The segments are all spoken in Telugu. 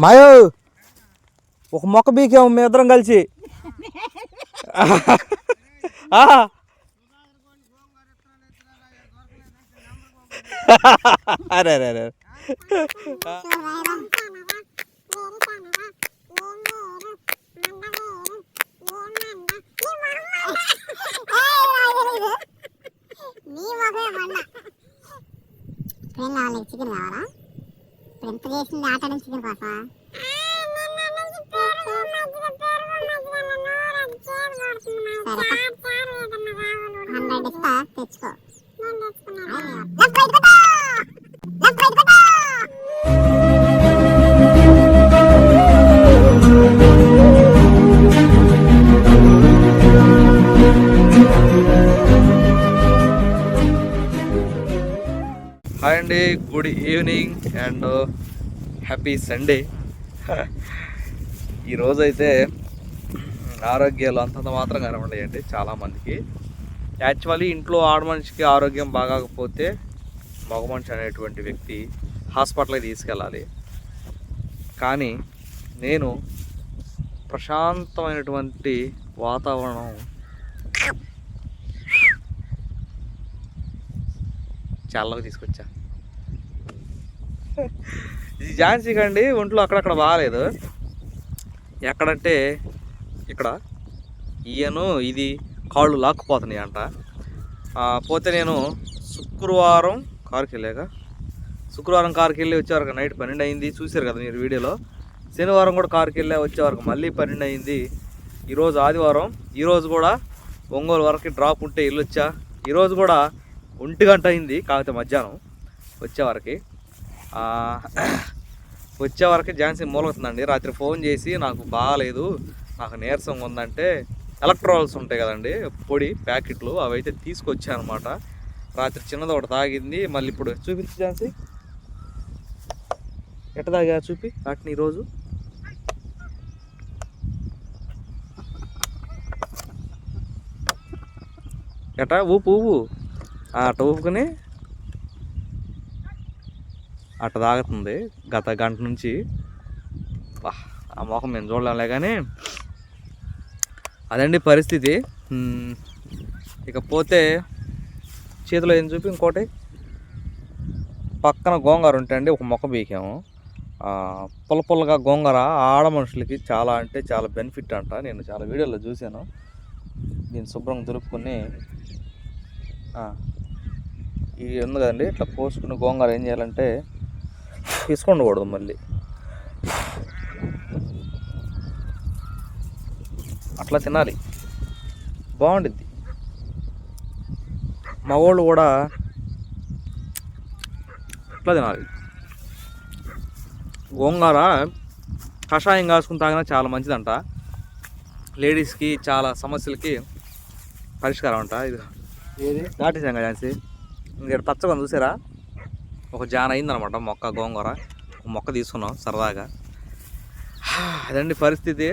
మాయో ఒక మొక్క బీకాము మీ ఇద్దరం కలిసి. అరే అరే అరే చికెన్ కావాలా? ఇప్పుడు ఎంత చేసింది ఆట నుంచి చికెన్ కోసమా? 100 ఇస్తా, తెచ్చుకో. హాయ్ అండి, good evening and happy Sunday. ఈరోజైతే ఆరోగ్యాలు అంతంత మాత్రం కనబడేయండి చాలామందికి. యాక్చువల్లీ ఇంట్లో ఆడమనిషికి ఆరోగ్యం బాగాకపోతే మగ మనిషి అనేటువంటి వ్యక్తి హాస్పిటల్కి తీసుకెళ్ళాలి. కానీ నేను ప్రశాంతమైనటువంటి వాతావరణం చాలాగా తీసుకొచ్చా. ఇది ఝాన్సీ కండి ఒంట్లో అక్కడక్కడ బాగాలేదు. ఎక్కడంటే ఇక్కడ ఈయను ఇది కాళ్ళు లాక్కుపోతున్నాయి అంట. పోతే నేను శుక్రవారం కారుకి వెళ్ళి వచ్చేవరకు నైట్ 12 అయింది. చూసారు కదా మీరు వీడియోలో. శనివారం కూడా కారుకి వెళ్ళి వచ్చేవరకు మళ్ళీ 12 అయింది. ఈరోజు ఆదివారం. ఈరోజు కూడా ఒంగోలు వరకు డ్రాప్ ఉంటే వెళ్ళొచ్చా. ఈరోజు కూడా 1 గంట అయింది, కాకపోతే మధ్యాహ్నం వచ్చేవరకు ఝాన్సీ మూలవుతుందండి. రాత్రి ఫోన్ చేసి నాకు బాగాలేదు, నాకు నీరసంగా ఉందంటే ఎలక్ట్రాల్స్ ఉంటాయి కదండి పొడి ప్యాకెట్లు, అవి అయితే తీసుకొచ్చానమాట. రాత్రి చిన్నది ఒకటి తాగింది. మళ్ళీ ఇప్పుడు చూపించి ఝాన్సీ ఎట్ట తాగా చూపి వాటిని. ఈరోజు ఎట్టా ఊపు అట్ట ఊపుకొని అట్ట తాగుతుంది గత గంట నుంచి. ఆ మొహం మేము చూడలేంలే కానీ అదండి పరిస్థితి. ఇకపోతే చేతిలో ఏం చూపి ఇంకోటి పక్కన గోంగూర ఉంటాయండి. ఒక మొక్క బీకాము. పుల్లగా గోంగూర ఆడ మనుషులకి చాలా అంటే చాలా బెనిఫిట్ అంట. నేను చాలా వీడియోలో చూశాను. దీన్ని శుభ్రంగా దులుపుకొని ఇది ఉంది కదండి, ఇట్లా కోసుకుని గోంగూర ఏం చేయాలంటే తీసుకుండకూడదు, మళ్ళీ అట్లా తినాలి, బాగుండిద్ది. మగవాళ్ళు కూడా అట్లా తినాలి. గోంగూర కషాయం కాసుకుని తాగినా చాలా మంచిదంట. లేడీస్కి చాలా సమస్యలకి పరిష్కారం అంట. ఇది ఏది దాటేసాం కదా ఝాన్సీ. ఇక్కడ పచ్చగా చూసారా, ఒక జాన్ అయిందనమాట మొక్క గోంగూర. మొక్క తీసుకున్నాం సరదాగా. అదండి పరిస్థితి.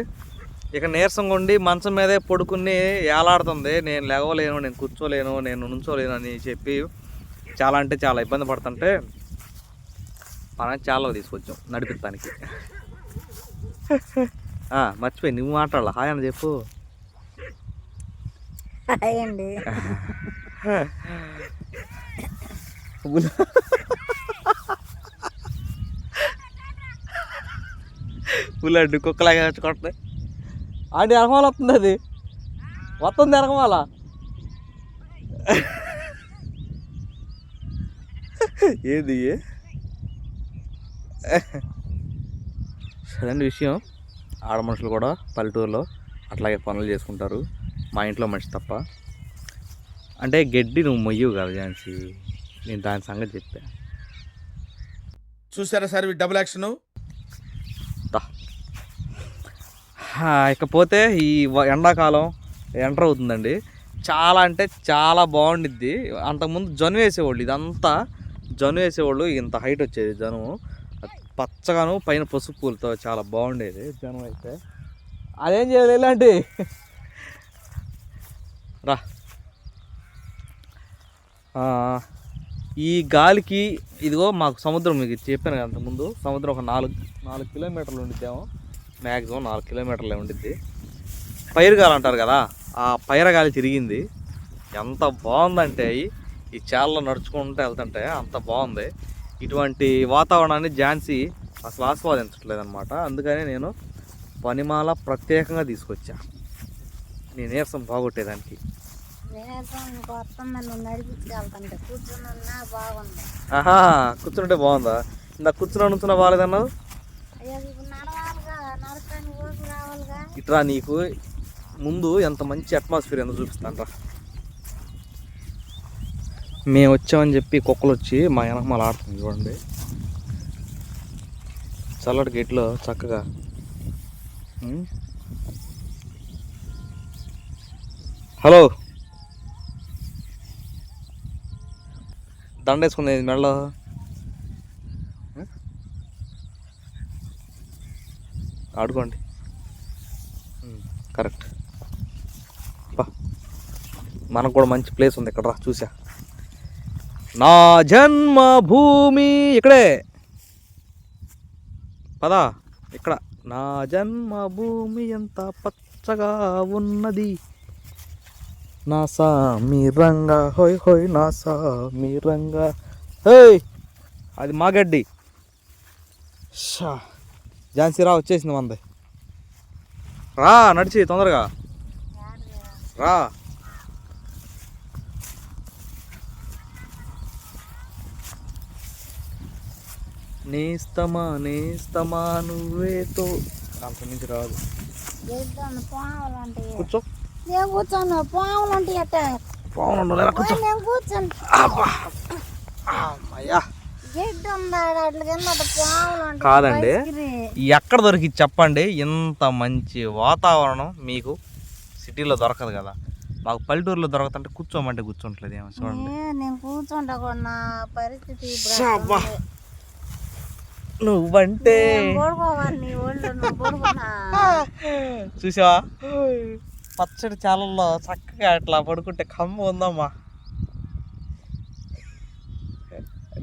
ఇక నీరసంగా ఉండి మంచం మీదే పడుకుని ఏలాడుతుంది. నేను లేవలేను, నేను కూర్చోలేను, నేను నుంచోలేను అని చెప్పి చాలా అంటే చాలా ఇబ్బంది పడుతుంటే మనం చాలా తీసుకొచ్చాం నడిపిస్తానికి. మర్చిపోయి నువ్వు మాట్లాడాల. హాయ్ అని చెప్పు. హాయ్ అండి. పుల్లండి కుక్కలాగా కొట్టది. ఆంటీ ఎనకమాల వస్తుంది, అది వస్తుంది ఎనకమాల. ఏది సరైన విషయం. ఆడ మనుషులు కూడా పల్లెటూరులో అట్లాగే పనులు చేసుకుంటారు, మా ఇంట్లో మనిషి తప్ప. అంటే గడ్డి నువ్వు మొయ్యవు కదా ఝాన్సీ, నేను దాని సంగతి చెప్పా. చూసారా సార్ డబుల్ యాక్షన్. ఇకపోతే ఈ ఎండాకాలం ఎంటర్ అవుతుందండి. చాలా అంటే చాలా బాగుండిద్ది. అంతకుముందు జను వేసేవాళ్ళు, ఇదంతా జను వేసేవాళ్ళు. ఇంత హైట్ వచ్చేది జను, పచ్చగాను పైన పసుపు పూలతో చాలా బాగుండేది జనం అయితే. అదేం చేయాలి ఇలాంటి రా. ఈ గాలికి ఇదిగో మాకు సముద్రం మీకు చెప్పాను కదా అంతకుముందు, సముద్రం ఒక 4 కిలోమీటర్లు ఉండిద్దేమో, మ్యాక్సిమం 4 కిలోమీటర్లే ఉండిద్ది. పైరుగాలి అంటారు కదా, ఆ పైరగాలి తిరిగింది. ఎంత బాగుందంటే ఈ చేలలో నడుచుకుంటూ వెళ్తుంటే అంత బాగుంది. ఇటువంటి వాతావరణాన్ని ఝాన్సీ అసలు ఆస్వాదించట్లేదన్నమాట. అందుకని నేను పనిమాల ప్రత్యేకంగా తీసుకొచ్చా నీ నీరసం బాగొట్టేదానికి. ఆహా, కూర్చుంటే బాగుందా? ఇందా కూర్చుని నుంచున్నా బాగాలేదన్నావు. ఇట్రా, నీకు ముందు ఎంత మంచి అట్మాస్ఫియర్ ఎంతో చూపిస్తాను రా. మేము వచ్చామని చెప్పి కుక్కలు వచ్చి మా వెనకమాల ఆడుతుంది చూడండి. చల్లటి గేట్లో చక్కగా. హలో, దండేసుకుంది మెడలో. ఆడుకోండి, కరెక్ట్. మనకు కూడా మంచి ప్లేస్ ఉంది ఇక్కడ, రా చూసా. నా జన్మభూమి ఇక్కడే, పదా ఇక్కడ. నా జన్మభూమి ఎంత పచ్చగా ఉన్నది, నా సామిరంగా హోయ్ హోయ్, నా సామిరంగా హోయ్. అది మా గడ్డి. ఝాన్సీ రా, వచ్చేసింది మంది. రా నడిచి తొందరగా రా. నేస్తమా నేస్తమా నువ్వేతో, అంత నుంచి రాదు. కూర్చో, కూర్చోను. పాములు ఉంటాయి అట్ట, పాములు కూర్చో. కాదండి, ఎక్కడ దొరికి చెప్పండి. ఇంత మంచి వాతావరణం మీకు సిటీలో దొరకదు కదా, మాకు పల్లెటూరులో దొరకదంటే కూర్చోమంటే కూర్చోట్లేదు. ఏమో చూడండి, నేను కూర్చుంటా కూడా నా పరిస్థితి. నువ్వంటే చూసావా, పచ్చడి చాలల్లో చక్కగా అట్లా పడుకుంటే కమ్మ ఉందమ్మా.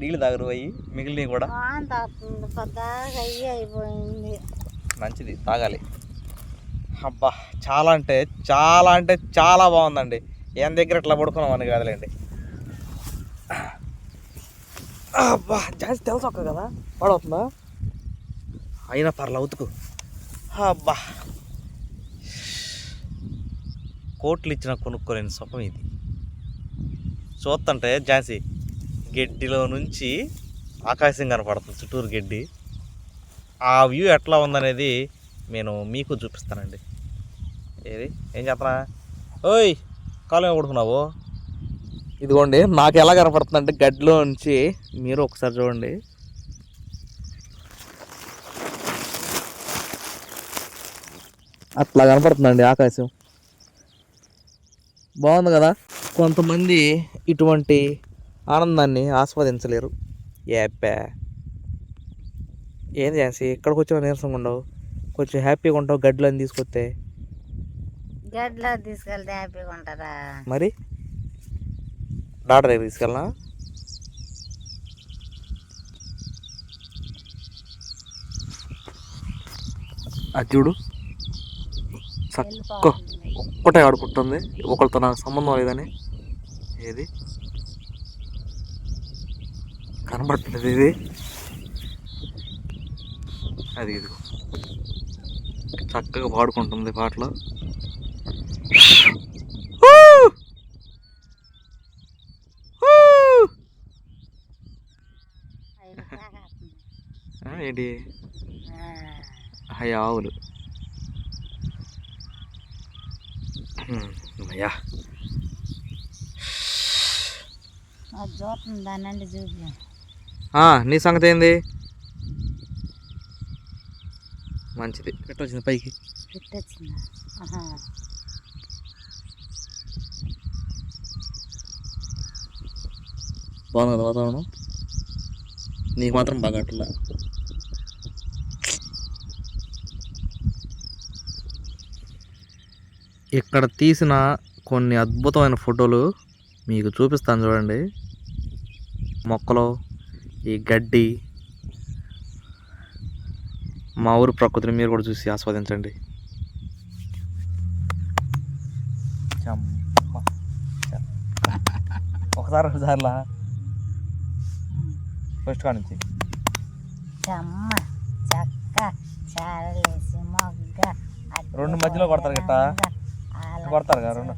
నీళ్ళు తాగరు అయ్యి, మిగిలినవి కూడా మంచిది, తాగాలి. అబ్బా, చాలా అంటే చాలా బాగుందండి. ఏం దగ్గర ఇట్లా పడుకున్నాం అని కాదులేండి. అబ్బా, జాస్తి తెలుసు ఒక్క కదా పడవుతుందా, అయినా పర్లా ఉతుకు. అబ్బా, కోట్లు ఇచ్చిన కొనుక్కోలేని సుఖం ఇది. చూస్తుంటే ఝాన్సీ గడ్డిలో నుంచి ఆకాశం కనపడుతుంది, చుట్టూరు గడ్డి. ఆ వ్యూ ఎట్లా ఉందనేది నేను మీకు చూపిస్తానండి. ఏం చేస్తున్నా? ఓయ్, కాలు పడుకున్నావు. ఇదిగోండి, నాకు ఎలా కనపడుతుందంటే గడ్డిలో నుంచి, మీరు ఒకసారి చూడండి. అట్లా కనపడుతుందండి ఆకాశం. బాగుంది కదా. కొంతమంది ఇటువంటి ఆనందాన్ని ఆస్వాదించలేరు. ఏప్పా, ఏం చేసి ఇక్కడికి వచ్చిన నీరసంగా ఉండవు, కొంచెం హ్యాపీగా ఉంటావు. గడ్డిలో తీసుకొస్తే గడ్డిలో తీసుకెళ్తే హ్యాపీగా ఉంటారా? మరి డాక్టర్ దగ్గర తీసుకెళ్ళనా? అది చూడు, చక్క ఒక్కటే ఆడుకుంటుంది, ఒకరితో నాకు సంబంధం లేదని. ఏది కనబడుతుంది, ఇది అది ఇది చక్కగా పాడుకుంటుంది పాటలు. ఏంటి అయ్యా, ఆవులు. అయ్యా, నీ సంగతి ఏంది? మంచిది, పెట్టొచ్చింది పైకి. బాగుంది కదా వాతావరణం, నీకు మాత్రం బాగా అట్లా. ఇక్కడ తీసిన కొన్ని అద్భుతమైన ఫోటోలు మీకు చూపిస్తాను చూడండి. మొక్కలు, ఈ గడ్డి, మా ఊరు ప్రకృతిని మీరు కూడా చూసి ఆస్వాదించండి. ఒకసారి రెండుసార్లా ఫస్ట్ కాడ నుంచి చెమ్మ చక్క చారలేసి మొగ్గ రెండు మధ్యలో కొడతారు గట్ట కొడతారు కదా రెండు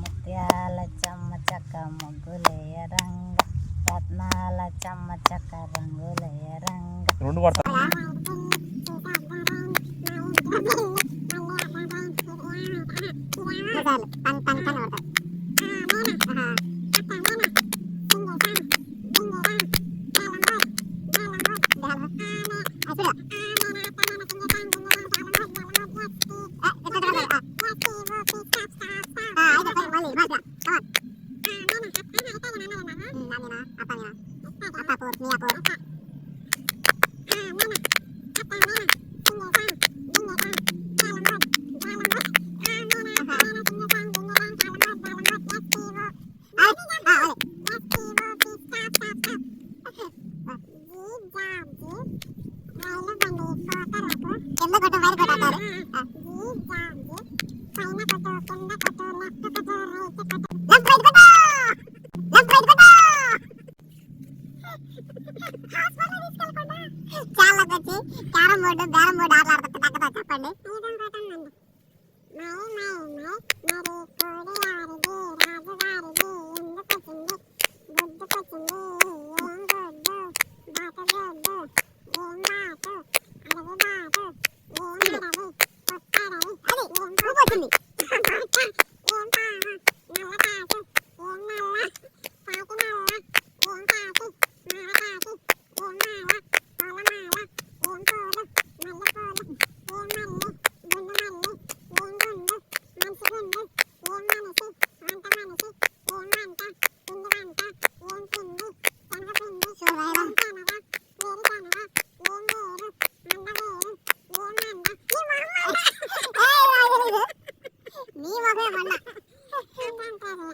ముత్యాల చెమ్మ చక్క ముగ్గులేయ రంగ రత్నాల చెమ్మ చక్క రంగులేయ రంగ రెండు కొడతారు. చాలా వచ్చి క్యారం బోర్డు బ్యారం బోర్డు ఆటలాడుతుంది తగ్గదా చెప్పండి.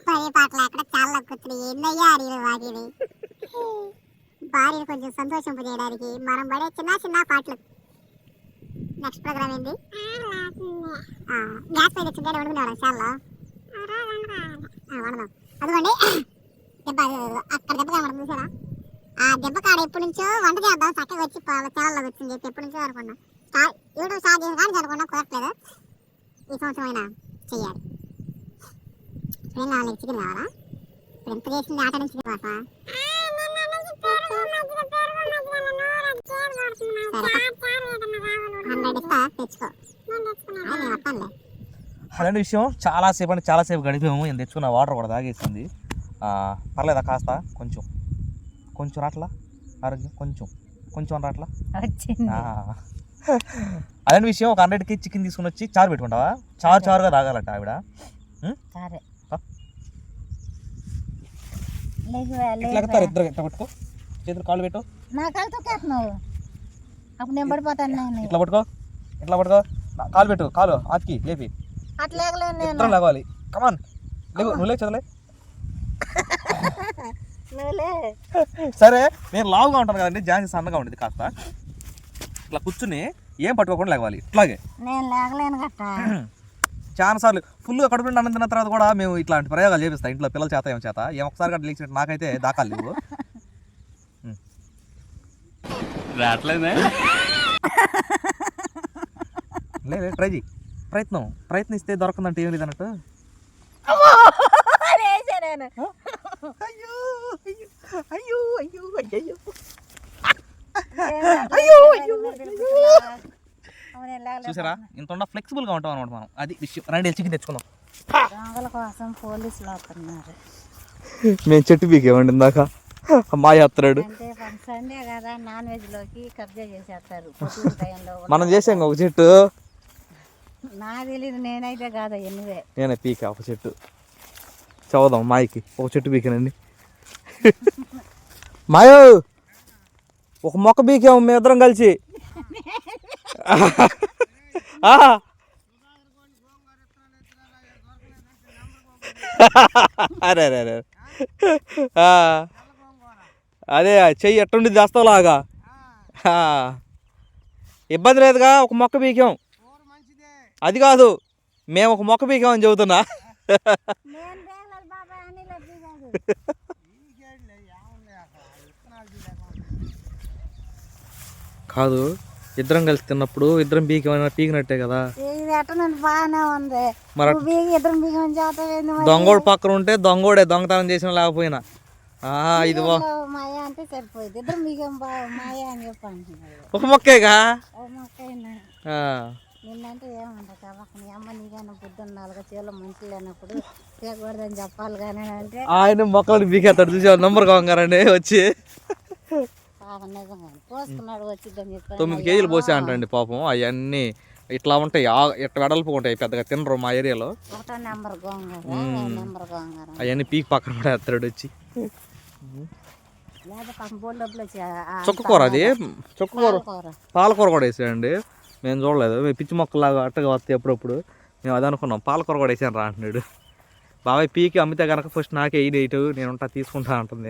పడే పాటలు అక్కడ చాలా కూర్చుని ఏందయ్యా అడిగిన వాటిని భార్యను కొంచెం సంతోషింపజేయడానికి మనం పడే చిన్న చిన్న పాటలు. నెక్స్ట్ ప్రోగ్రామ్ ఏంది? గ్యాస్ పై తెచ్చింది వండుకునేవాడు చాలా వండదాం. అదిగోండి దెబ్బ, అక్కడ దెబ్బ కనబడుతుంది చూసారా? ఆ దెబ్బ కాడ ఎప్పటి నుంచో వంట చేద్దాం చక్కగా వచ్చి ఛానల్లోకి వచ్చింది చెప్పి ఎప్పటి నుంచో అనుకున్నా. యూట్యూబ్ స్టార్ట్ చేసిన కానీ అనుకున్నా కుదరట్లేదు. ఈ సంవత్సరం అయినా చెయ్యాలి. ఏం కావాలి? చికెన్ కావాలా? ఇప్పుడు ఎంత చేసింది ఆట నుంచి కోసం తెచ్చుకో నేను వస్తానులే. అలాంటి విషయం చాలాసేపు అంటే చాలాసేపు గడిపాము. నేను తెచ్చుకున్న వాటర్ కూడా తాగేసింది. పర్లేదా కాస్త కొంచెం కొంచెం రాట్లా ఆరోగ్యం కొంచెం కొంచెం రాట్లా అలాంటి విషయం. ఒక 100కి చికెన్ తీసుకుని వచ్చి చారు పెట్టుకుంటావా? చారుగా తాగాలట ఆవిడ. సరే ఇద్దరు ఎట్లా పట్టుకో, చేతులు కాళ్ళు పెట్టు. నా కాలుతో కేస్తున్నావు అప్పుడు నేను పడిపోతాను. ఇట్లా పట్టుకో, ఇట్లా పట్టుకో, కాలు పెట్టు, కాలు ఆతికి లేపి అట్లా ఇద్దరం లేవాలి. కమాన్ లేవు, నువ్వు లేవు చదలే. సరే నేను లావుగా ఉంటాను కదండి, జాన్సీ సన్నగా ఉండేది. కాస్త ఇట్లా కూర్చుని ఏం పట్టుకోకుండా లేవాలి. ఇట్లాగే నేను లేగలేను గట్ట. చాలా సార్లు ఫుల్గా కడుపు నిండా అన్నం తిన్న తర్వాత కూడా మేము ఇట్లాంటి ప్రయోగాలు చేపిస్తాం ఇంట్లో పిల్లల చేత ఏం చేత. ఏం ఒకసారి గట్ట లేచినట్టు నాకైతే దాకాలు లేవు. రావట్లేదే లేదు, ట్రై చేయి. ప్రయత్నిస్తే దొరకందంటే ఏం లేదన్నట్టు. అయ్యో అయ్యో అయ్యో అయ్యో చూసారా? ఇంత ఫ్లెక్సిబుల్గా ఉంటాం అనమాట మనం. అది విషయం. రండి చికెన్ తెచ్చుకుందాం. దొంగల కోసం పోలీసులు వస్తున్నారు. మేము చెట్టు పీకేమండి ఇందాక మా యాత్రాడు. అంటే సండే కదా, నాన్ వెజ్ లోకి కబ్జా చేసేస్తారు. మనం చేసాం ఒక చెట్టు. నాకు తెలీదు, నేనైతే కాదా ఎన్నివే నేనే పీకా ఒక చెట్టు. చదువుదాం మాయకి ఒక చెట్టు పీకానండి. మాయో ఒక మొక్క పీకాము మేమిద్దరం కలిసి. అరే అరే అరే అదే చెయ్యి ఎట్టుండి చేస్తావులాగా ఇబ్బంది లేదుగా. ఒక మొక్క పీకాం, అది కాదు మేము ఒక మొక్క పీకామని చెబుతున్నా. కాదు, ఇద్దరం కలిసి తిన్నప్పుడు ఇద్దరం పీకినట్టే కదా. బాగానే ఉంది. దొంగోడు పక్కన ఉంటే దొంగోడే దొంగతనం చేసిన లేకపోయినా ఇది మాయా అంటే సరిపోయింది. ఇద్దరు మీకు మాయా అని చెప్పండి. ఒక మొక్కేగా నిన్నంటే ఏమంటారు కాబట్టి నీ అమ్మ నీకైనా బుద్ధి ఉండాలిగా, చేలో మంచి లేనప్పుడు చేయకూడదని చెప్పాలి. కానీ అంటే ఆయన మొక్కలు పీకేస్తాడు చూసా, నంబర్ కాగారండి వచ్చి నిజంగా పోసుకున్నాడు వచ్చిద్దని చెప్పి 9 కేజీలు పోసా అంటండి పాపం. అవన్నీ ఇట్లా ఉంటాయి, ఇట్లా వెడల్పు ఉంటాయి, పెద్దగా తినరు మా ఏరియాలో. నెంబర్ గోంగూర అవన్నీ పీక్ పక్కన కూడా ఎత్తాడు వచ్చి. చుక్కకూర, అది చుక్కకూర, పాలకూర కూడా వేసాడండి. మేము చూడలేదు, పిచ్చి మొక్కలాగా అట్టగా వస్తాయి అప్పుడప్పుడు. మేము అది అనుకున్నాం, పాలకూర కూడా వేసాను రా అంటున్నాడు. బాబాయ్ పీకి అమ్మితే కనుక ఫస్ట్ నాకే 8 నేను ఉంటా తీసుకుంటా అంటుంది.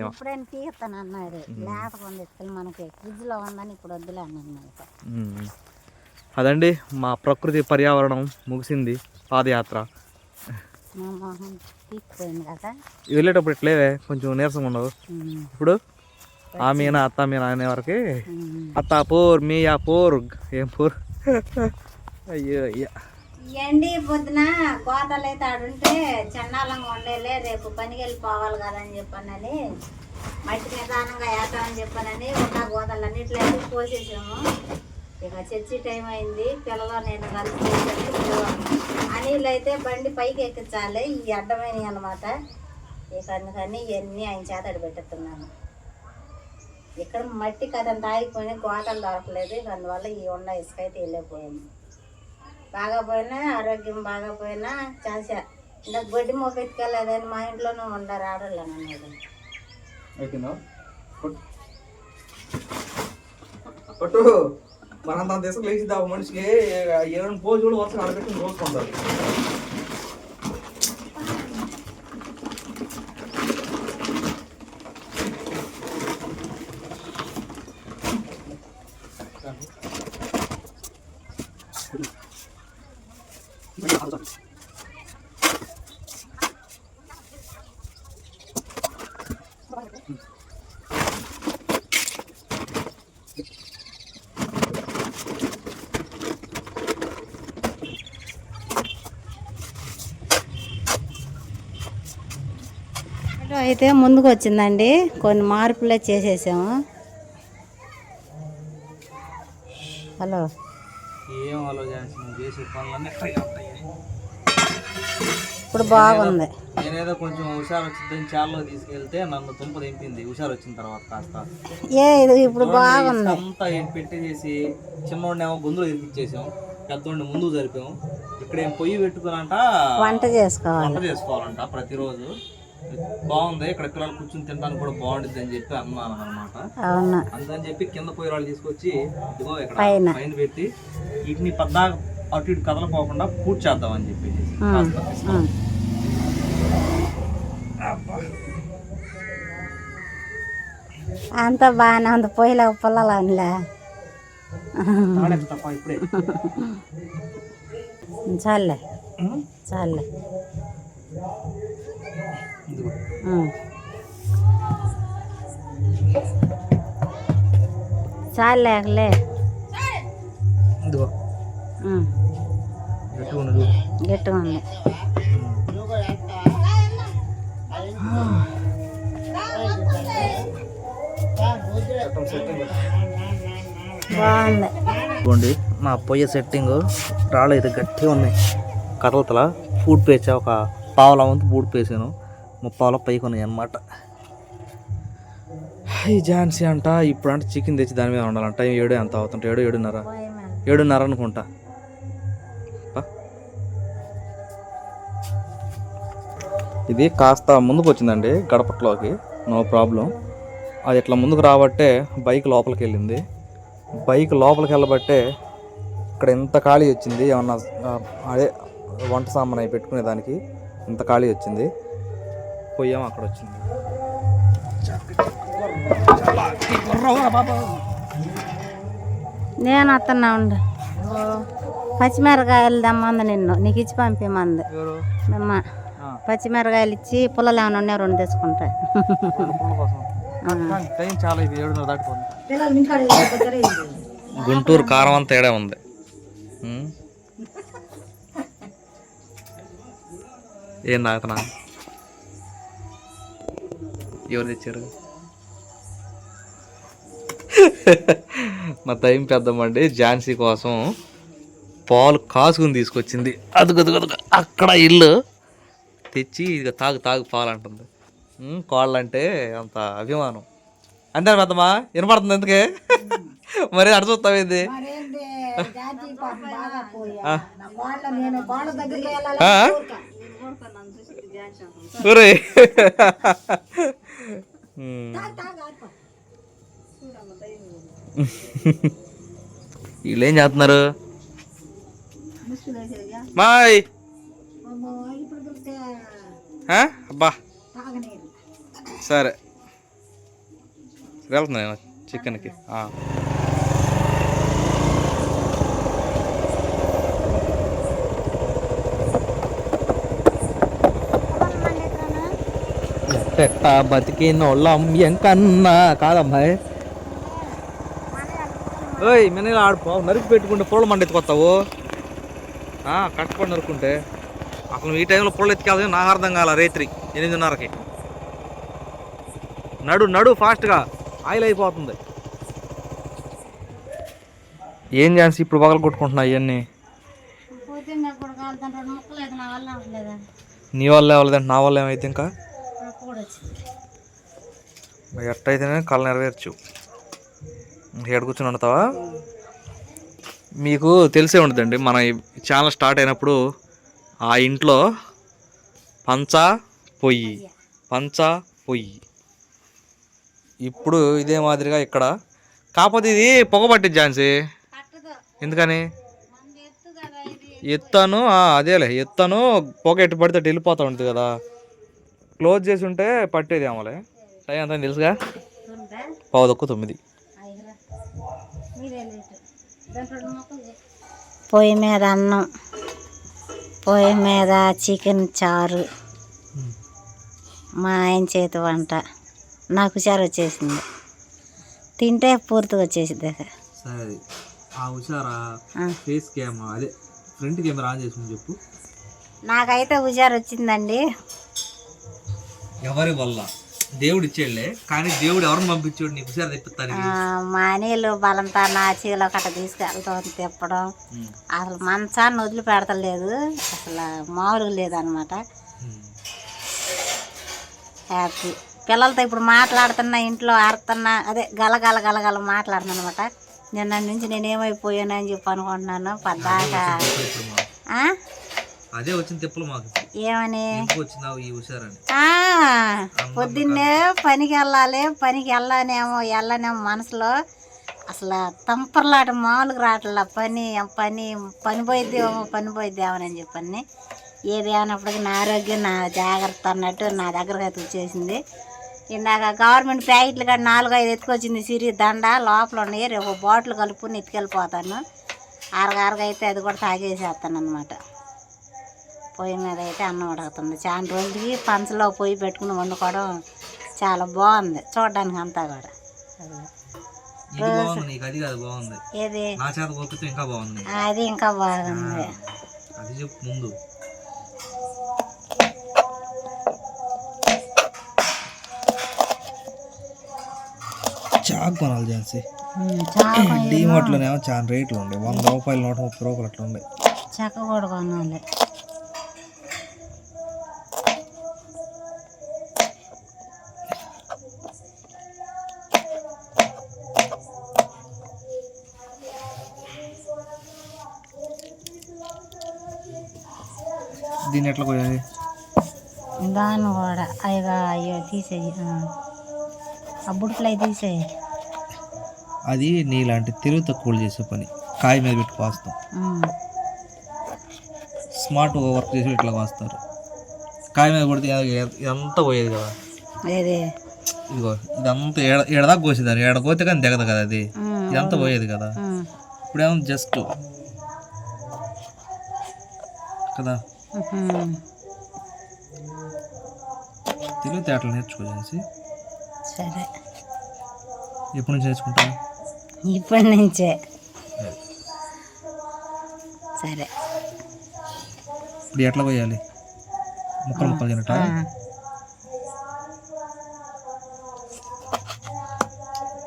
అదండి మా ప్రకృతి పర్యావరణం ముగిసింది పాదయాత్ర. వెళ్ళేటప్పుడు ఇట్లేవే కొంచెం నీరసంగా ఉండవు. ఇప్పుడు ఆమెనా అత్తామీనా అనే వరకు అత్తాపూర్ మీయాపూర్ ఏం పూర్. అయ్యో అయ్యా ఎండి పొద్దున గోతలు అయితే ఆడుంటే చండాలంగా ఉండేలే, రేపు పనికి వెళ్ళిపోవాలి కదని చెప్పానని మట్టి నిదానంగా వేస్తామని చెప్పానని ఉన్న గోతలన్నిట్లో పోసేసాము. ఇక చర్చి టైం అయింది, పిల్లలు నేను కలిసి అనిల్ అయితే బండి పైకి ఎక్కించాలి, ఈ అడ్డమైనవి అనమాట. ఇక అందుకని ఇవన్నీ ఆయన చేతడు పెట్టేస్తున్నాను. ఇక్కడ మట్టి కదంతా ఆగిపోయినా గోతలు దొరకలేదు, అందువల్ల ఈ ఉండ ఇసుక అయితే వెళ్ళిపోయింది. బాగా పోయినా ఆరోగ్యం బాగా పోయినా చేసా ఇంకా గొడ్డి మోపెట్టుకెళ్ళలేదని మా ఇంట్లోనే ఉండరు ఆడవాళ్ళు అనేది. మనంత ఇసుక లేచి మనిషికి 7 పోజు కూడా వరుసగా ఆడబెట్టి చూసుకుంటారు. అయితే ముందుకు వచ్చిందండి, కొన్ని మార్పులే చేసేసాము. హలో ఏం ఆలోచన చేసే పనులన్నీ ఇప్పుడు బాగుంది. నేనేదో కొంచెం హుషారు వచ్చిందని చాలలో తీసుకెళ్తే నన్ను తుంప దింపింది. హుషారు వచ్చిన తర్వాత కాస్త ఇప్పుడు బాగుంది. అంతా పెట్టేసి చిన్నోడినేమో గొంతులు ఇరికిచ్చేసాం, పెద్దోడిని ముందుకు జరిపాం. ఇక్కడ ఏం పొయ్యి పెట్టుకునంట వంట చేసుకోవాలంట ప్రతిరోజు. బాగుంది, ఇక్కడ పిల్లలు కూర్చుని తినడానికి కూడా బాగుంటుంది అని చెప్పి అన్నాను అనమాట. అందుకని చెప్పి కింద పొయ్యి వాళ్ళు తీసుకొచ్చి ఇదిగో ఇక్కడ పైన పెట్టి వీటిని పెద్ద అటు ఇటు కదలపోకుండా పూర్తి చేద్దామని చెప్పేసి అంతా బాగానే ఉంది. పొయ్యిలో పుల్లలా ఇప్పుడే చాలే చాలే చాలేకలే గట్టిగా ఉంది. బాగుంది. నా పొయ్యి సెట్టింగ్ రాళ్ళు అయితే గట్టిగా ఉన్నాయి. కర్రలతల ఫుడ్ పేసా, ఒక పావుల వంతు ఫుడ్ పేసాను, 30 పైకి ఉన్నాయి అన్నమాట. ఈ ఝాన్సీ అంట ఇప్పుడు అంటే చికెన్ తెచ్చి దాని మీద ఉండాలంట. 7 ఎంత అవుతుంట, 7:30 అనుకుంటా. ఇది కాస్త ముందుకు వచ్చిందండి గడపట్లోకి, నో ప్రాబ్లం. అది ఇట్లా ముందుకు రాబట్టే బైక్ లోపలికి వెళ్ళింది. బైక్ లోపలికి వెళ్ళబట్టే ఇక్కడ ఎంత ఖాళీ వచ్చింది. ఏమన్నా అదే వంట సామాన్ అవి పెట్టుకునే దానికి ఇంత ఖాళీ వచ్చింది. పోయాము, అక్కడ వచ్చింది. నేను వస్తున్నా ఉండు. పచ్చిమిరకాయలు దమ్మంది నిన్ను, నీకు ఇచ్చి పంపిమంది అమ్మ. పచ్చిమిరకాయలు ఇచ్చి పుల్లలు ఏమైనా ఉన్నాయి 2 తెచ్చుకుంటా. గుంటూరు కారం అంత తేడా ఉంది. ఏం తాగుతున్నా? ఎవరు తెచ్చారు? మా టైం పెద్దమ్మండి ఝాన్సీ కోసం పాలు కాసుకుని తీసుకొచ్చింది. అదుగు అక్కడ ఇల్లు తెచ్చి ఇక తాగు పాలు అంటుంది. కోళ్ళంటే అంత అభిమానం అంతే పెద్దమ్మా. వినపడుతుంది ఎందుకే మరి అడ చూస్తావేంది? ఒరే వీళ్ళు ఏం చేస్తున్నారు? మాయ్ అబ్బా సరే వెళ్తున్నా నేను చికెన్కి. పెట్ట బతికినోళ్ళం ఎంకన్నా కాదమ్మాయి. ఓయ్ మిన్నీళ్ళు ఆడిపో, నరికి పెట్టుకుంటే పూల మండ ఎత్తుకొస్తావు. కష్టపడి నరుక్కుంటే అసలు ఈ టైంలో పూలు ఎత్తుకెళ్తాం నాకు అర్థం కాల. రేత్రి 8:30కి నడు ఫాస్ట్గా, ఆయిల్ అయిపోతుంది. ఏం ఛాన్స్ ఇప్పుడు పగలు కొట్టుకుంటున్నా ఇవన్నీ? నీ వల్ల అవ్వలేదంటే నా వల్ల ఏమైతే ఇంకా ఎట్టయితేనే కళ నెరవేర్చు. ఎక్కడ కూర్చొని వండుతావా? మీకు తెలిసే ఉంటుందండి, మన ఛానల్ స్టార్ట్ అయినప్పుడు ఆ ఇంట్లో పంచా పొయ్యి. ఇప్పుడు ఇదే మాదిరిగా ఇక్కడ. కాకపోతే ఇది పొగ పట్టింది ఝాన్సీ. ఎందుకని? ఎత్తాను అదేలే ఎత్తాను, పొగ ఎట్టు పడితే అటు వెళ్ళిపోతూ ఉంటుంది కదా. క్లోజ్ చేసి ఉంటే పట్టేది ఏమోలే. టైం అంతా తెలుసుగా, 9:10. పొయ్యి మీద అన్నం, పొయ్యి మీద చికెన్ చారు, మా ఆయన చేతి వంట. నాకు హుషారు వచ్చేసింది, తింటే పూర్తిగా వచ్చేసింది. సరే ఆ హుషారా ఫేస్ కెమెరా అదే ఫ్రంట్ కెమెరా ఆన్ చేసుకుని చెప్పు. నాకైతే హుషారు వచ్చిందండి. ఎవరి వల్ల? దేవుడు ఇచ్చేళ్ళే, కానీ దేవుడు ఎవరిని పంపించాడు నీకు హుషారు తెప్పిస్తాను? మా నీళ్ళు బలంతా నా చీలో కట్ట తీసుకెళ్తాం తిప్పడం. అసలు మంచాన్ని వదిలి పెడతలేదు, అసలు మామూలుగా లేదనమాట. హ్యాపీ. పిల్లలతో ఇప్పుడు మాట్లాడుతున్నా, ఇంట్లో ఆడుతున్నా, అదే గలగల మాట్లాడుతున్నా అనమాట. నిన్న నుంచి నేనేమైపోయాను అని చెప్పి అనుకుంటున్నాను. పద్దాకా అదే వచ్చిన తిప్పలు మాకు ఏమని వచ్చినావు ఈ హుషారని. పొద్దున్నే పనికి వెళ్ళనేమో మనసులో అసలు తంపర్లాట మామూలుగా రావట్లా. పని పోయిద్దేమని చెప్పని ఏది ఏమన్నప్పటికీ నా ఆరోగ్యం నా జాగ్రత్త అన్నట్టు నా దగ్గరకు అయితే వచ్చేసింది. ఇందాక గవర్నమెంట్ ప్యాకెట్లు కానీ 4-5 ఎత్తుకొచ్చింది. సిరి దండ లోపల ఉన్నాయి, రేపు బాటిల్ కలుపుకుని ఎత్తుకెళ్ళిపోతాను. అరగరగా అయితే అది కూడా తాగేసేస్తాను అనమాట. పొయ్యి మీద అయితే అన్నం ఉడుకుతుంది. చాలా రోజులకి పంచలో పొయ్యి పెట్టుకుని వండుకోవడం చాలా బాగుంది చూడడానికి అంతా కూడా. ఏది అది ఇంకా బాగుంది. చాకు కొనాలి ఝాన్సీ. డీమార్ట్లోనేమో చాలా రేట్లు ఉండే, 100 రూపాయలు 130 రూపాయలు అట్లా ఉండే. చెక్క కూడా కొనాలి. దీన్ని ఎట్లా పోయాలి? దాన్ని కూడా అయ్యో తీసేయి, ఆ బుడ్కలు అవి తీసేయి. అది నీలాంటి తెలుగు తక్కువ చేసే పని. కాయ మీద పెట్టి కోస్తాం, స్మార్ట్ వర్క్ చేసి ఇట్లా కోస్తారు. కాయ మీద కొడితే ఎంత పోయేది కదా. ఏది ఇదిగో ఇదంతా ఏడదాకా కోసేదారు, ఏడ కోతే కానీ దిగదు కదా అది, ఇదంతా పోయేది కదా. ఇప్పుడేమో జస్ట్ కదా తెలివితేటలు నేర్చుకోవాల్సి. సరే, ఎప్పటి నుంచి నేర్చుకుంటా? ఇప్పటి నుంచే. సరే, ఇప్పుడు ఎట్లా పోయాలి? ముక్కలు ముక్కలు తినట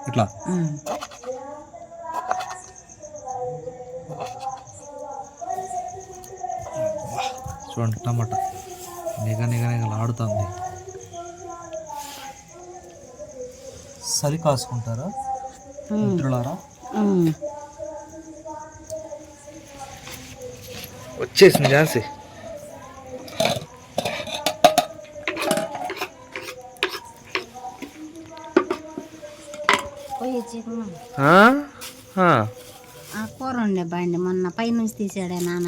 ఇట్లా. చూడండి టమాటా నిగలాడుతుంది. సరి కాసుకుంటారా మిత్రులారా? వచ్చేసింది ఝాన్సీ. ఆ కూర ఉండే బండి మొన్న పైనుంచి తీసాడే నాన్న.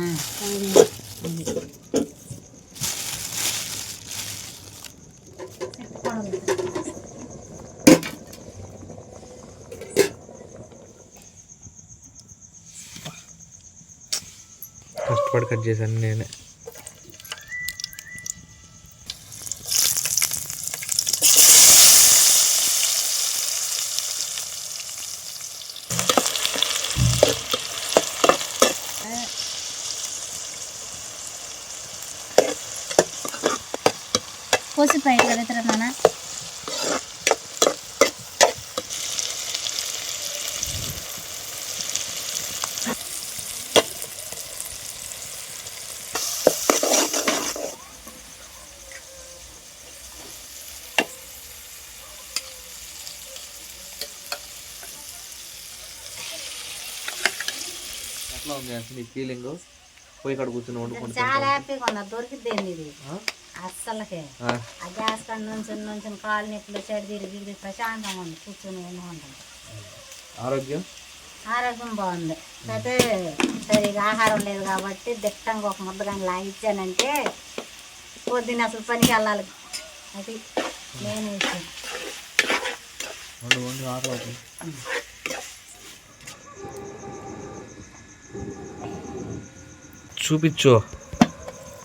కష్టపడి కట్ చేశాను నేనే. కోసి పైకి కడుగుతారా నాన్న? ఎట్లా ఉంది అంటే నీ ఫీలింగ్? పోయి కాడ కూర్చొని వండుకుంటే చాలా హ్యాపీగా ఉన్నా. దొరికిద్దేంది ఇది అస్సలకే. ఆ గ్యాస్ కాడ నుంచి కాలు నొప్పులు చెడు తిరిగి ప్రశాంతంగా ఉంది కూర్చొని వండుకుంటాం. ఆరోగ్యం బాగుంది. అయితే సరిగా ఆహారం లేదు కాబట్టి దిట్టంగా ఒక ముద్ద కానీ లాగిచ్చానంటే పొద్దున్న అసలు పనికి వెళ్ళాలి. అది నేను విషయం. చూపించు,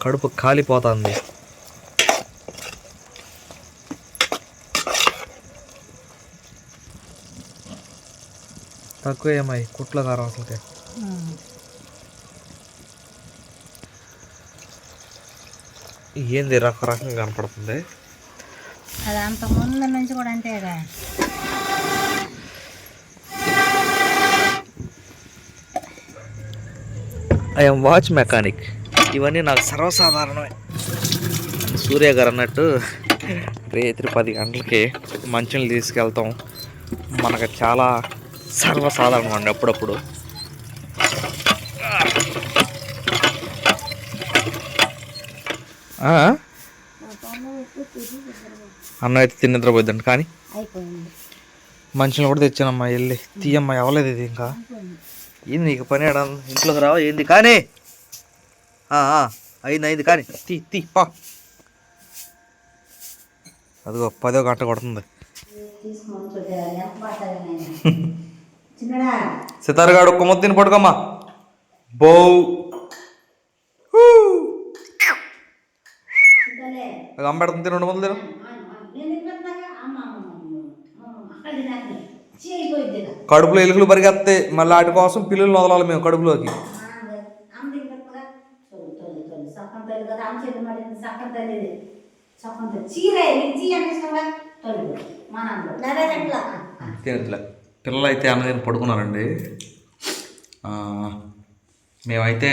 కడుపు కాలిపోతుంది. తక్కువ ఏమై కుట్ల కారం అసలుకే. ఏంది రకరకంగా కనపడుతుంది. అది అంత ముందు నుంచి కూడా అంతేగా. I'm watch mechanic. ఇవన్నీ నాకు సర్వసాధారణమే. సూర్య గారు అన్నట్టు రాత్రి 10 గంటలకి మంచిని తీసుకెళ్తాం మనకు చాలా సర్వసాధారణంగా అండి. అప్పుడప్పుడు అన్నం అయితే తిని నిద్రపోద్దండి. కానీ మంచిని కూడా తెచ్చానమ్మా, వెళ్ళి తీయమ్మా. అవ్వలేదు ఇది ఇంకా. ఏంది నీకు పని ఆడ ఇంట్లోకి రావా ఏంది? కానీ అయింది కానీ తీ పా. అదిగో 10వ గంట కొడుతుంది. సితారగాడు ఒక్క మొత్తం తిని పడుకోమ్మా. బౌ అంబెడుతుంది. 2 ముద్దలు తిను. కడుపులో ఎలుకలు పరిగెత్తాయి. మళ్ళీ వాటి కోసం పిల్లలు వదలాలి మేము కడుపులోకి. తినట్లే పిల్లలు అయితే అన్నది పడుకున్నారండి. మేమైతే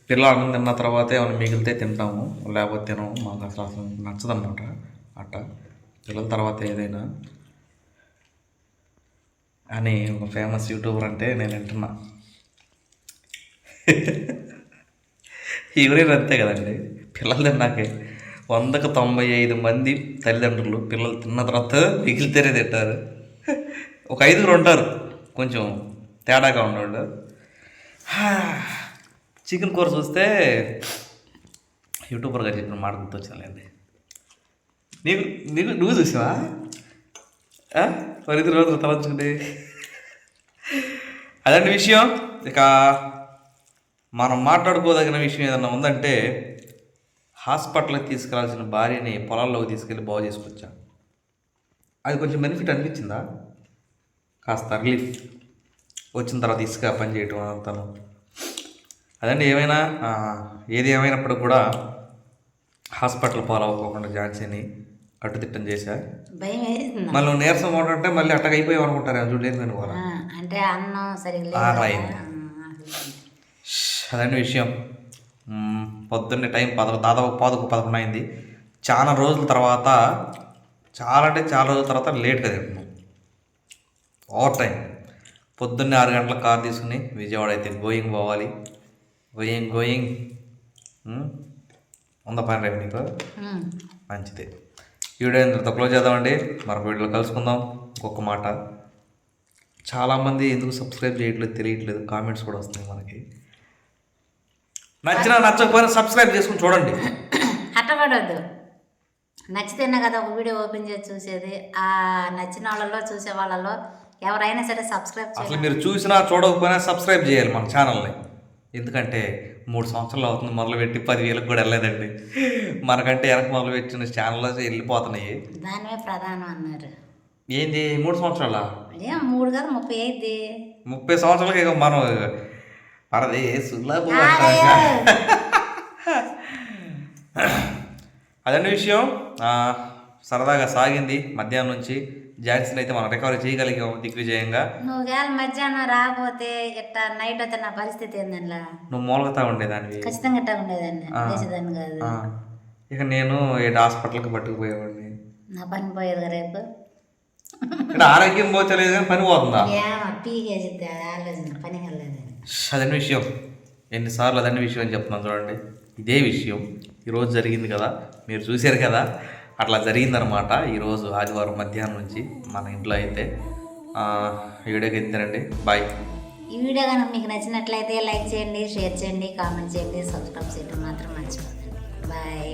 పిల్లలు అన్నం తిన్న తర్వాత ఏమైనా మిగిలితే తింటాము, లేకపోతే తినము. మాకు అసలు నచ్చదన్నమాట అట్ట. పిల్లల తర్వాత ఏదైనా అని ఒక ఫేమస్ యూట్యూబర్ అంటే నేను వింటున్నా. ఎవరైనా అంతే కదండి. పిల్లలు తిన్నాకే 100కు 95 మంది తల్లిదండ్రులు పిల్లలు తిన్న తర్వాత మిగిలితేనే తింటారు. ఒక 5గురు ఉంటారు కొంచెం తేడాగా ఉన్నవాళ్ళు. చికెన్ కూర చూస్తే యూట్యూబర్గా చెప్పిన మాట గుర్తొచ్చాలండి. నువ్వు చూసావా? పరిధి రోజులు తలంచుకుంటే అదండి విషయం. ఇక మనం మాట్లాడుకోదగిన విషయం ఏదన్నా ఉందంటే హాస్పిటల్కి తీసుకెళ్లాల్సిన భార్యని పొలాల్లోకి తీసుకెళ్ళి బాగు చేసుకొచ్చా. అది కొంచెం బెనిఫిట్ అనిపించిందా? కాస్త రిలీఫ్ వచ్చిన తర్వాత తీసుకు పని చేయటం అంతాను. అదండి ఏది ఏమైనప్పుడు కూడా హాస్పిటల్ పాలవ్వకుండా ఝాన్సీని అడ్డుదిట్టం చేశా. భయం వేసింది. మళ్ళీ నువ్వు నీరసం అంటే మళ్ళీ అట్టగా అయిపోయావు అనుకుంటారు చూడలేదు నేను కూడా. అంటే అన్నం సరిగ్గా అదండి విషయం. పొద్దున్నే టైం దాదాపు 11 అయింది. చాలా రోజుల తర్వాత లేట్గా తింటున్నాం. Over time. పొద్దున్నే 6 గంటలకు కార్ తీసుకుని విజయవాడ అయితే గోయింగ్ పోవాలి. గోయింగ్ ఉందా పని రేపు నీకు? మంచిదే. వీడియో ఇంత క్లోజ్ చేద్దామండి. మరొక వీడియోలో కలుసుకుందాం. ఇంకొక మాట, చాలామంది ఎందుకు సబ్స్క్రైబ్ చేయట్లేదు తెలియట్లేదు, కామెంట్స్ కూడా వస్తున్నాయి మనకి. నచ్చకపోయినా సబ్స్క్రైబ్ చేసుకుని చూడండి. అట్టబడద్దు. నచ్చితేనే కదా ఒక వీడియో ఓపెన్ చేసి చూసేది. ఆ నచ్చిన వాళ్ళలో చూసే వాళ్ళలో ఎవరైనా సరే సబ్స్క్రైబ్ చేయాలి. అసలు మీరు చూసినా చూడకపోయినా సబ్స్క్రైబ్ చేయాలి మన ఛానల్ని. ఎందుకంటే 3 సంవత్సరాలు అవుతుంది మొదలుపెట్టి 10,000 కూడా వెళ్ళలేదండి. మనకంటే వెనక మొదలుపెట్టిన ఛానల్లో వెళ్ళిపోతున్నాయి. దానివే ప్రధానం అన్నారు. ఏంది 3 సంవత్సరాలా? 3 కాదు 30 అయింది. 30 సంవత్సరాలకి ఇక మనం పరది సులభ. అదండి విషయం. సరదాగా సాగింది మధ్యాహ్నం నుంచి. ఝాన్సీని అయితే మనం రికవరీ చేయగలిగాం దిగ్విజయంగా. నువ్వు వేళ మధ్యాహ్నం రాకపోతే ఇట్టా నైట్ అయితే నా పరిస్థితి ఏందన్నా? నువ్వు మూలగతా ఉండేదాన్ని. ఖచ్చితంగా ఇట్టా ఉండేదాన్ని, చేసేదాన్ని కాదు. ఇక నేను హాస్పిటల్కి పట్టుకుపోయేవాడిని. నా పని పోయేది రేపు. ఇక్కడ ఆరోగ్యం పోతలేదు కానీ పని పోతుందా? ఆలోచన పని వెళ్ళలేదు. అదని విషయం. ఎన్నిసార్లు అదని విషయం అని చెప్తున్నాను చూడండి. ఇదే విషయం ఈరోజు జరిగింది కదా, మీరు చూశారు కదా. అట్లా జరిగిందనమాట. ఈరోజు ఆదివారం మధ్యాహ్నం నుంచి మన ఇంట్లో అయితే. ఈ వీడియోకి ఎత్తారండి. బాయ్. ఈ వీడియో కనుక మీకు నచ్చినట్లయితే లైక్ చేయండి, షేర్ చేయండి, కామెంట్ చేయండి, సబ్స్క్రైబ్ చేయడం మాత్రం మర్చిపోకండి. బాయ్.